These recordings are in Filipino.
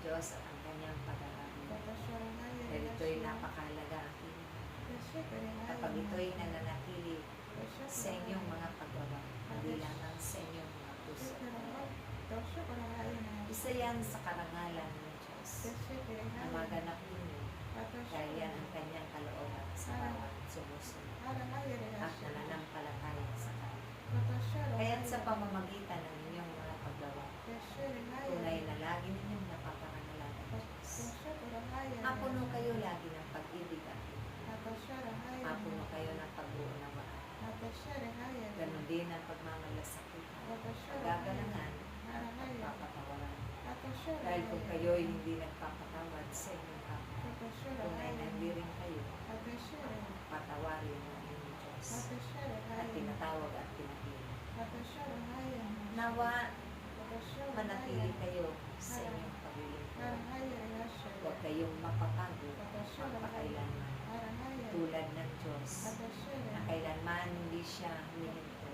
Diyos at ang kanyang pag-aari. Dahil ito'y napakahalaga akin. Kapag ito'y nananatili sa inyong mga paggawa, hindi lamang sa inyong mga puso. Isa yan sa karangalan ng Diyos na maganap ninyo dahil yan ang kanyang kalooban sa bawat sumusunod at nananampalataya sa Kanya. Kaya't sa pamamagitan ng inyong mga paggawa, tunay na lagi ninyong napaparangalan ng Diyos. Mapuno kayo lagi ng pag-ibig at mapuno kayo ng pag-uunawaan. Ganon din ang pagmamalasakitan, pagagalangan at pagpapatawaran. Dahil kung kayo'y hindi nagpapatawad sa inyong kapwa, tunay na hindi rin kayo patawarin ng inyong Diyos at tinatawag at pinapili. Nawa manatili kayo sa inyong paglilingkod. Huwag kayong mapapagod magpakailanman. Tulad ng Diyos na kailanman hindi siya humihinto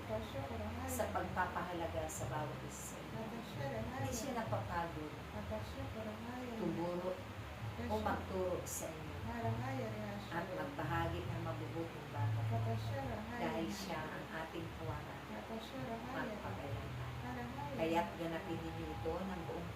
sa pagpapahalaga sa bawat isa. Hindi siya napapagod tumuro o magturo sa inyo at magbahagi ng mabubuting bagay dahil siya ang ating kawalan magpakailanman. Kaya't ganapin ninyo ito ng buong